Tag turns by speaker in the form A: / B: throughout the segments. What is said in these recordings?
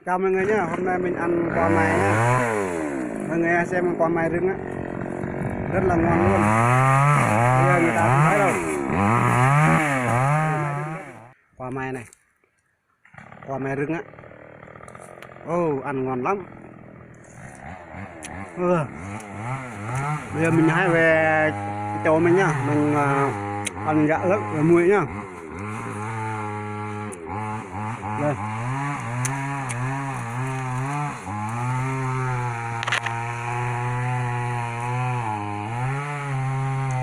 A: chào mọi người nhé, hôm nay mình ăn quả mài nhé. Mọi người xem quả mài rừng á, rất là ngon luôn. Bây giờ người ta không thấy đâu. Quả mài này, quả mài rừng á. Ăn ngon lắm. Bây giờ mình hãy về chỗ mình nhá, mình ăn gạo lứt và muối nhá. Đây.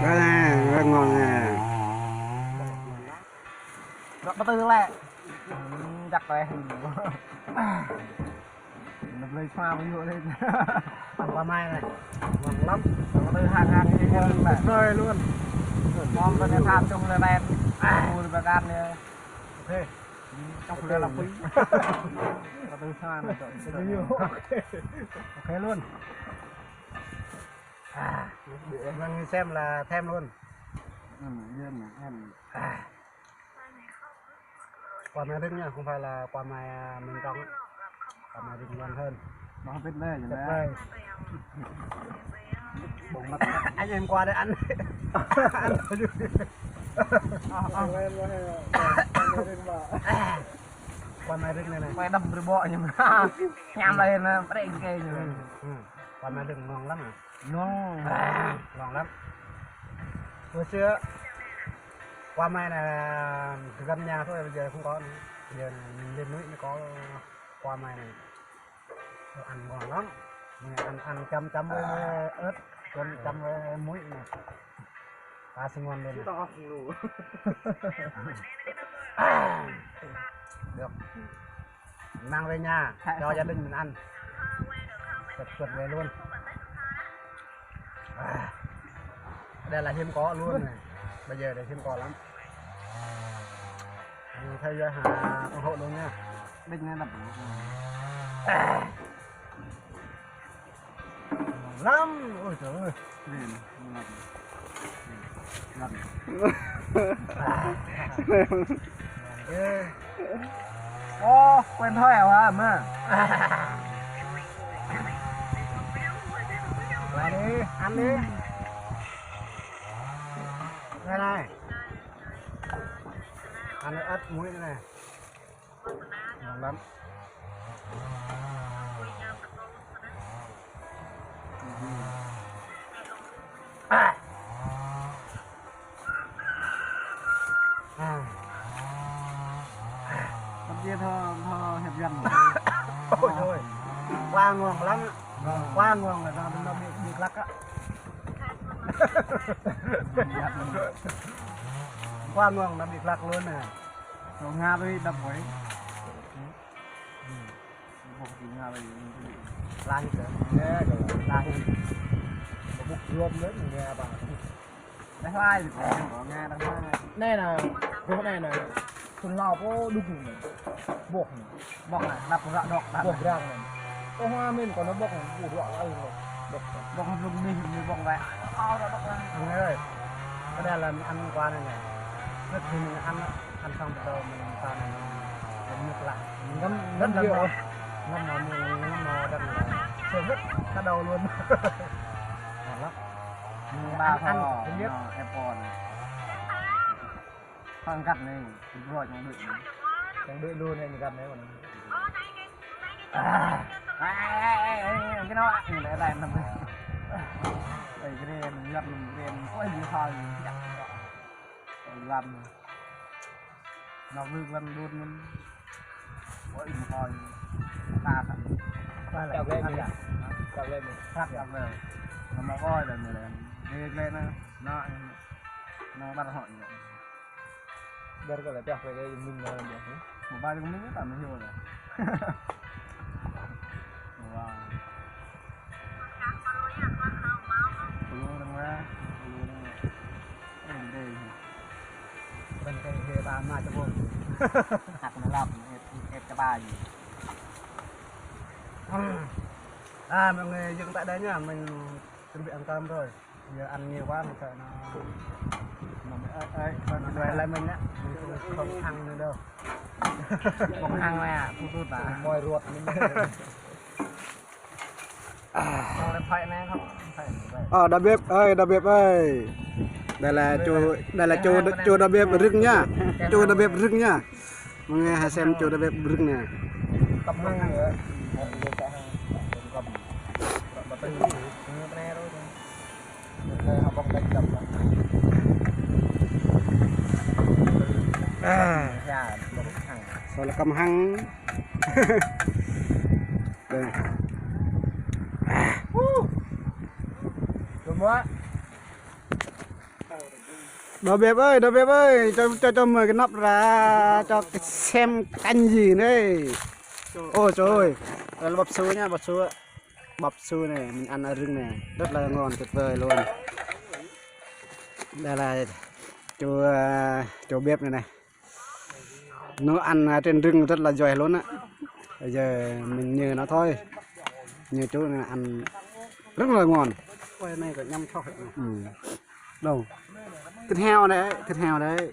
A: Đây này, rất ngon nè.
B: Bắt tư lại chặt về nó lấy pha với vô lên ăn qua mai này ngon lắm nó tư hàng hơn là rơi luôn ngon với cái than trong là đen mua được gan nè ok trong là quý nó tư pha này rồi nhiều ok luôn để mình xem là thêm luôn quả mài rừng nha, không phải là quả mài mình trồng, quả mài rừng ngon hơn. Nó biết đây rồi đấy. Bụng mặt anh em qua đây ăn. Ăn quả mài rừng này này. Quay đâm rồi bọ nhưng mà nhắm lên nó bắt anh kê rồi. Quả mài rừng ngon lắm à? Ngon lắm. Hồi xưa qua mai là gần nhà thôi, bây giờ không có nữa. Bây giờ mình lên núi mới có qua mai này. Ăn ngon lắm. Ăn chấm với ớt, chấm với muối này. Ta sẽ ngon lên. Được. Mang về nhà cho gia đình mình ăn. Tuyệt vời luôn. Đây là hiếm có luôn này. Bây giờ để hiếm có lắm. Theo dõi ủng hộ luôn nha. Đích nghe đập lắm. Ôi trời ơi. Quen thôi hả mà. Lại đi, ăn đi. Đây này. Ăn ớt muối này này. Ngon lắm. Con kia thơ hẹp dần. Ôi thôi. Qua ngon lắm. Qua ngon là nó bị lắc á. Qua ngon nó bị lắc luôn nè. Rồi Nga tôi đập với một cái Nga này la như thế nghe rồi la như một bút rôm đấy mình nghe bảo đấy lai thì có nghe đang đây là cái này này tuần nào có đục này buộc này đập rạ đọt buộc ra này cái hoa mình còn nó bọc này buộc rạ lại rồi bọc dùng mình bọc lại ao ra bọc ra nghe rồi cái đây là ăn qua này này rất thì mình ăn xong rồi mình vào này mình ngược lại ngâm rất là ngon ngâm nó đâm là sườn hết bắt đầu luôn ngon lắm ba thò biết em còn thằng gặt này rồi trong đựng luôn này gặt đấy còn cái nó nhìn lại đây nằm đây cái này mình gặt mình đen ôi gì thôi làm nó vương văn luôn mình ôi thôi ta phải chào lên mình chào lên mình phát chào về nó coi là người lên nó bắt họ vậy đây gọi là chào về đây mình là một ba chúng mình tạm hiểu rồi wow luôn ra bên cái hệ ba mà cho cô hạt nó làm hết cho ba gì mọi người dừng tại đây nhá, mình chuẩn bị ăn cơm rồi, giờ ăn nhiều quá mình sợ nó lại mình á, mình không ăn nữa đâu. một hàng này à thu tụt à mồi ruột không phải nè không phải
A: Đầu bếp ơi đây là chú đầu bếp rừng nhá, chú đầu bếp rừng nhá, mọi người hãy xem chú đầu bếp rừng nè.
B: cầm hàng nữa cầm mà từng cái này rồi đây họ bóc đánh cầm ra một hàng
A: rồi là cầm hăng đây
B: đúng quá
A: đầu bếp ơi cho mời cái nắp ra cho xem canh gì đây. Ôi trời ơi đây là bắp su này mình ăn ở rừng này rất là ngon tuyệt vời luôn. Đây là chỗ bếp này nó ăn trên rừng rất là giỏi luôn á. Bây giờ mình nhờ nó thôi, nhờ chú này ăn rất là ngon. Quay này có nhâm thóc đâu thịt heo đấy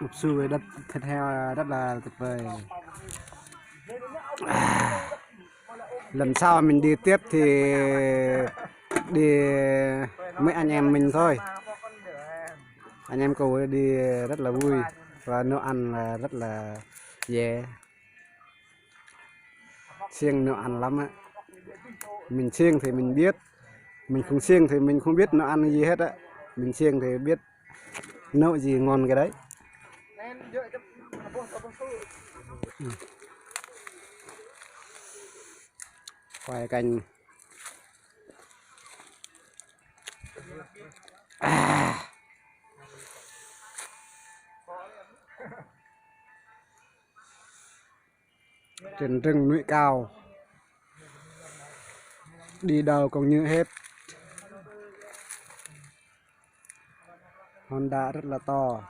A: bắp su với đất thịt heo rất là tuyệt vời. Lần sau mình đi tiếp thì đi mấy anh em mình thôi, anh em cùng đi rất là vui và nấu ăn là rất là dễ. Siêng nấu ăn lắm á, mình siêng thì mình biết, mình không siêng thì mình không biết nấu ăn gì hết á, mình siêng thì biết nấu gì ngon cái đấy. Khoai canh trên rừng núi cao, đi đâu cũng như hết. Honda rất là to.